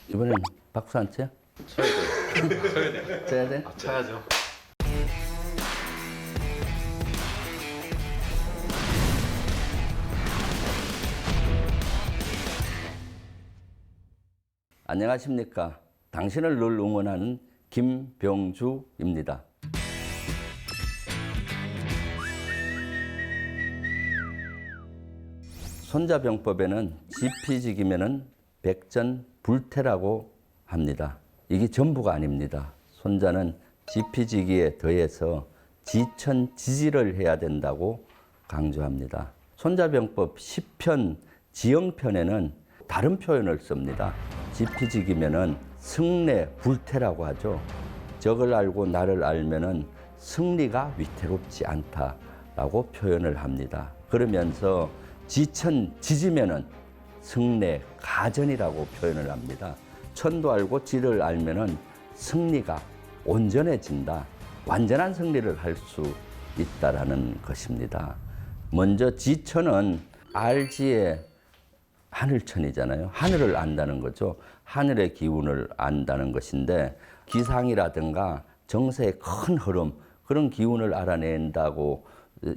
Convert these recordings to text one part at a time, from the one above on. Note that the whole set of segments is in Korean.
이번엔 박수 안 쳐요? 쳐야 돼. 쳐야 돼. 쳐야 돼? 쳐야죠. 안녕하십니까. 당신을 늘 응원하는 김병주입니다. 손자병법에는 지피지기면은 백전불태라고 합니다. 이게 전부가 아닙니다. 손자는 지피지기에 더해서 지천지지를 해야 된다고 강조합니다. 손자병법 10편 지영편에는 다른 표현을 씁니다. 지피지기면은 승례불태라고 하죠. 적을 알고 나를 알면은 승리가 위태롭지 않다라고 표현을 합니다. 그러면서 지천지지면은 승례가전이라고 표현을 합니다. 천도 알고 지를 알면은 승리가 온전해진다. 완전한 승리를 할 수 있다라는 것입니다. 먼저 지천은 알지의 하늘천이잖아요. 하늘을 안다는 거죠. 하늘의 기운을 안다는 것인데 기상이라든가 정세의 큰 흐름 그런 기운을 알아낸다고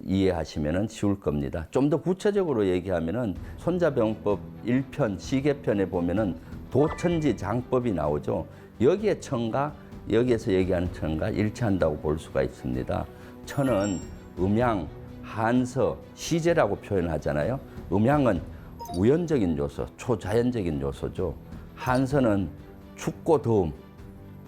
이해하시면 쉬울 겁니다. 좀 더 구체적으로 얘기하면 손자병법 1편 시계편에 보면 도천지 장법이 나오죠. 여기에 천과 여기에서 얘기하는 천과 일치한다고 볼 수가 있습니다. 천은 음양, 한서, 시제라고 표현하잖아요. 음양은 우연적인 요소, 초자연적인 요소죠. 한서는 춥고 더움,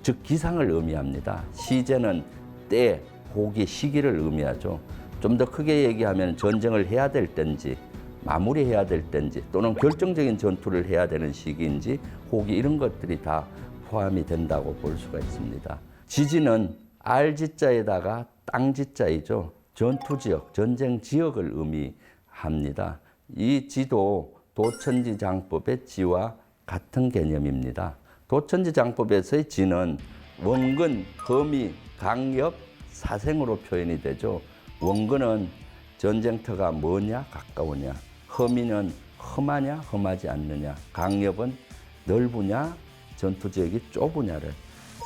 즉 기상을 의미합니다. 시제는 때, 호기, 시기를 의미하죠. 좀 더 크게 얘기하면 전쟁을 해야 될 때인지 마무리해야 될 때인지 또는 결정적인 전투를 해야 되는 시기인지 호기 이런 것들이 다 포함이 된다고 볼 수가 있습니다. 지지는 알지자에다가 땅지자이죠. 전투지역, 전쟁 지역을 의미합니다. 이 지도 도천지 장법의 지와 같은 개념입니다. 도천지 장법에서의 지는 원근, 거미, 강엽, 사생으로 표현이 되죠. 원근은 전쟁터가 뭐냐 가까우냐, 허미는 험하냐 험하지 않느냐, 강엽은 넓으냐 전투지역이 좁으냐를,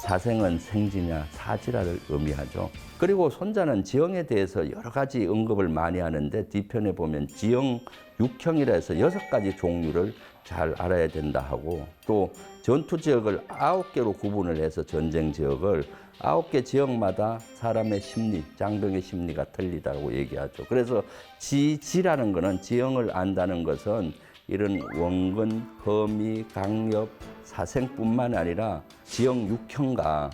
사생은 생지냐 사지라를 의미하죠. 그리고 손자는 지형에 대해서 여러 가지 언급을 많이 하는데 뒤편에 보면 지형 6형이라 해서 6가지 종류를 잘 알아야 된다 하고, 또 전투지역을 9개로 구분을 해서 전쟁 지역을 9개 지역마다 사람의 심리, 장병의 심리가 틀리다고 얘기하죠. 그래서 지라는 것은 지형을 안다는 것은 이런 원근, 허미, 강엽, 사생뿐만 아니라 지형 6형과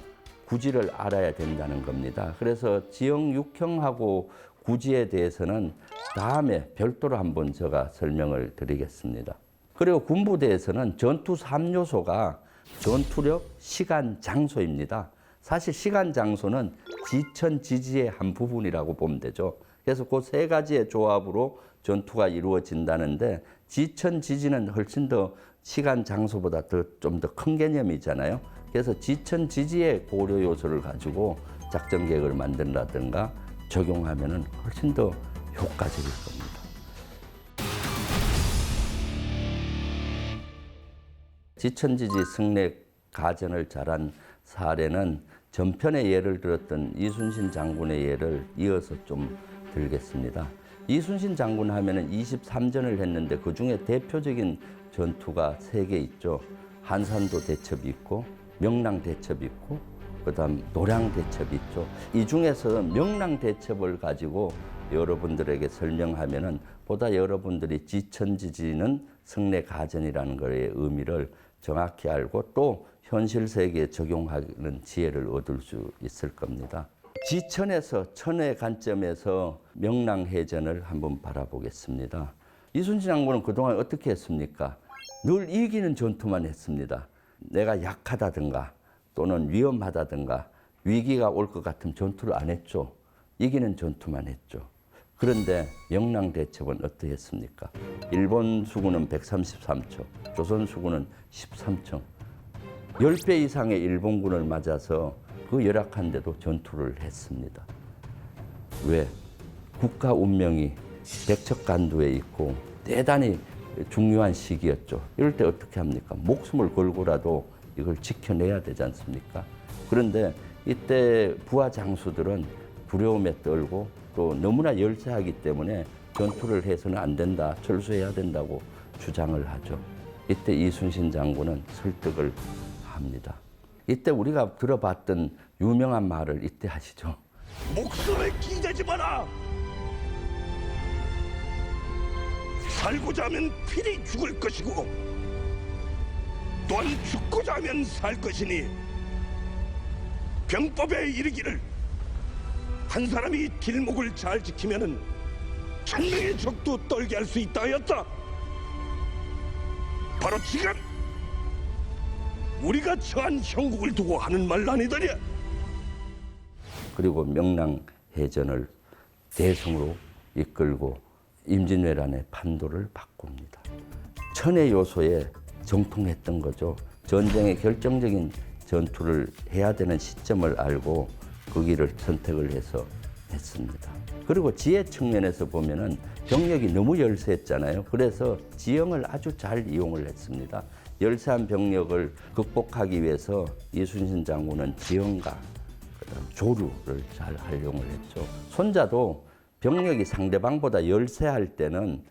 구지를 알아야 된다는 겁니다. 그래서 지형 6형하고 구지에 대해서는 다음에 별도로 한번 제가 설명을 드리겠습니다. 그리고 군부대에서는 전투 3요소가 전투력, 시간, 장소입니다. 사실 시간, 장소는 지천지지의 한 부분이라고 보면 되죠. 그래서 그 세 가지의 조합으로 전투가 이루어진다는데 지천지지는 훨씬 더 시간, 장소보다 좀 더 큰 개념이잖아요. 그래서 지천지지의 고려 요소를 가지고 작전 계획을 만든다든가 적용하면 훨씬 더 효과적일 겁니다. 지천지지 승례 가전을 잘한 사례는 전편에 예를 들었던 이순신 장군의 예를 이어서 좀 들겠습니다. 이순신 장군 하면은 23전을 했는데 그 중에 대표적인 전투가 3개 있죠. 한산도 대첩이 있고 명랑 대첩이 있고 그다음 노량 대첩이 있죠. 이 중에서 명랑 대첩을 가지고 여러분들에게 설명하면은 보다 여러분들이 지천지지는 승례 가전이라는 거의 의미를 정확히 알고 또 현실 세계에 적용하는 지혜를 얻을 수 있을 겁니다. 지천에서 천의 관점에서 명랑해전을 한번 바라보겠습니다. 이순신 장군은 그동안 어떻게 했습니까? 늘 이기는 전투만 했습니다. 내가 약하다든가 또는 위험하다든가 위기가 올 것 같으면 전투를 안 했죠. 이기는 전투만 했죠. 그런데 명랑대첩은 어떻게 했습니까? 일본 수군은 133초, 조선 수군은 13초. 10배 이상의 일본군을 맞아서 그 열악한데도 전투를 했습니다. 왜? 국가 운명이 백척간두에 있고 대단히 중요한 시기였죠. 이럴 때 어떻게 합니까? 목숨을 걸고라도 이걸 지켜내야 되지 않습니까? 그런데 이때 부하 장수들은 두려움에 떨고 또 너무나 열세하기 때문에 전투를 해서는 안 된다, 철수해야 된다고 주장을 하죠. 이때 이순신 장군은 설득을 합니다. 이때 우리가 들어봤던 유명한 말을 이때 하시죠. 목숨에 기대지 마라. 살고자 하면 필히 죽을 것이고 또한 죽고자 하면 살 것이니 병법에 이르기를 한 사람이 길목을 잘 지키면은 천명의 적도 떨게 할 수 있다 하였다. 바로 지금 우리가 처한 형국을 두고 하는 말 아니더냐. 그리고 명랑해전을 대승으로 이끌고 임진왜란의 판도를 바꿉니다. 천의 요소에 정통했던 거죠. 전쟁의 결정적인 전투를 해야 되는 시점을 알고 그 길을 선택을 해서 했습니다. 그리고 지혜 측면에서 보면은 병력이 너무 열세했잖아요. 그래서 지형을 아주 잘 이용을 했습니다. 열세한 병력을 극복하기 위해서 이순신 장군은 지형과 그다음 조류를 잘 활용을 했죠. 손자도 병력이 상대방보다 열세할 때는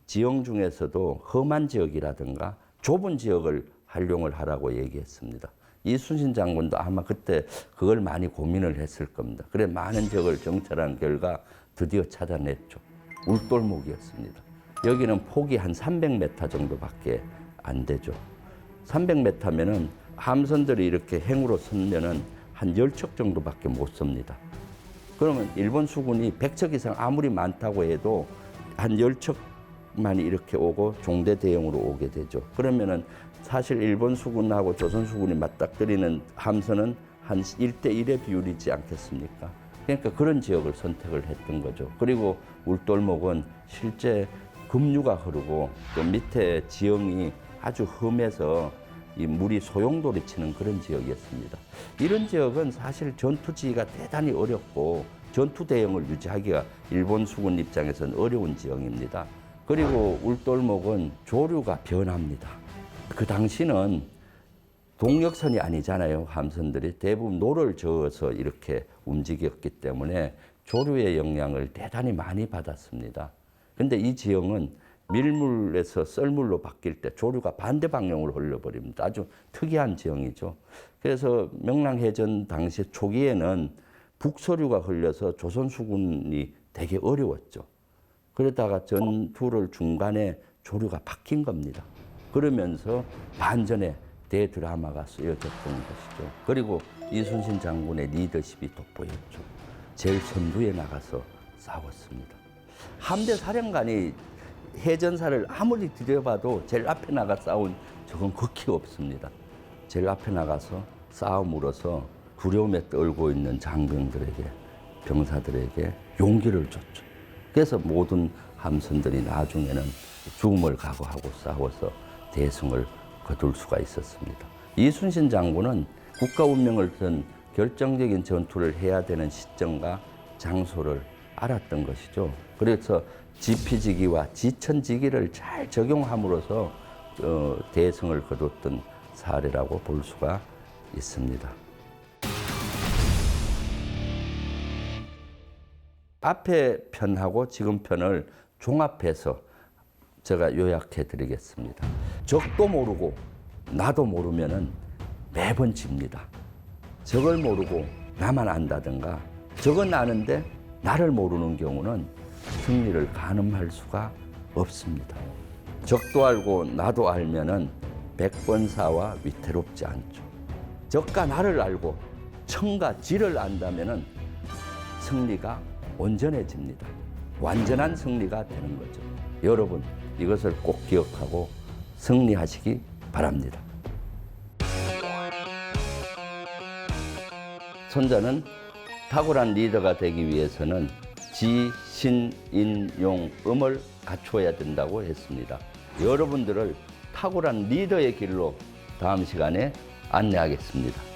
지형 중에서도 험한 지역이라든가 좁은 지역을 활용을 하라고 얘기했습니다. 이순신 장군도 아마 그때 그걸 많이 고민을 했을 겁니다. 그래 많은 지역을 정찰한 결과 드디어 찾아냈죠. 울돌목이었습니다. 여기는 폭이 한 300m 정도밖에 안 되죠. 300m면은 함선들이 이렇게 행으로 서면은 한 10척 정도밖에 못 섭니다. 그러면 일본 수군이 100척 이상 아무리 많다고 해도 한 10척만이 이렇게 오고 종대 대형으로 오게 되죠. 그러면은 사실 일본 수군하고 조선 수군이 맞닥뜨리는 함선은 한 1대1의 비율이지 않겠습니까? 그러니까 그런 지역을 선택을 했던 거죠. 그리고 울돌목은 실제 급류가 흐르고 또 밑에 지형이 아주 험해서 이 물이 소용돌이 치는 그런 지역이었습니다. 이런 지역은 사실 전투지가 대단히 어렵고 전투 대형을 유지하기가 일본 수군 입장에서는 어려운 지형입니다. 그리고 울돌목은 조류가 변합니다. 그 당시는 동력선이 아니잖아요. 함선들이 대부분 노를 저어서 이렇게 움직였기 때문에 조류의 영향을 대단히 많이 받았습니다. 근데 이 지형은 밀물에서 썰물로 바뀔 때 조류가 반대 방향으로 흘러버립니다. 아주 특이한 지형이죠. 그래서 명랑해전 당시 초기에는 북서류가 흘려서 조선 수군이 되게 어려웠죠. 그러다가 전투를 중간에 조류가 바뀐 겁니다. 그러면서 반전의 대드라마가 쓰여졌던 것이죠. 그리고 이순신 장군의 리더십이 돋보였죠. 제일 선두에 나가서 싸웠습니다. 함대 사령관이 해전사를 아무리 들여봐도 제일 앞에 나가 싸운 적은 극히 없습니다. 제일 앞에 나가서 싸움으로써 두려움에 떨고 있는 장병들에게, 병사들에게 용기를 줬죠. 그래서 모든 함선들이 나중에는 죽음을 각오하고 싸워서 대승을 거둘 수가 있었습니다. 이순신 장군은 국가 운명을 든 결정적인 전투를 해야 되는 시점과 장소를 알았던 것이죠. 그래서 지피지기와 지천지기를 잘 적용함으로써 대승을 거뒀던 사례라고 볼 수가 있습니다. 앞에 편하고 지금 편을 종합해서 제가 요약해 드리겠습니다. 적도 모르고 나도 모르면은 매번 집니다. 적을 모르고 나만 안다든가 적은 아는데 나를 모르는 경우는 승리를 가늠할 수가 없습니다. 적도 알고 나도 알면은 백번사와 위태롭지 않죠. 적과 나를 알고 청과 지를 안다면은 승리가 온전해집니다. 완전한 승리가 되는 거죠. 여러분 이것을 꼭 기억하고 승리하시기 바랍니다. 손자는 탁월한 리더가 되기 위해서는 지, 신, 인, 용, 음을 갖추어야 된다고 했습니다. 여러분들을 탁월한 리더의 길로 다음 시간에 안내하겠습니다.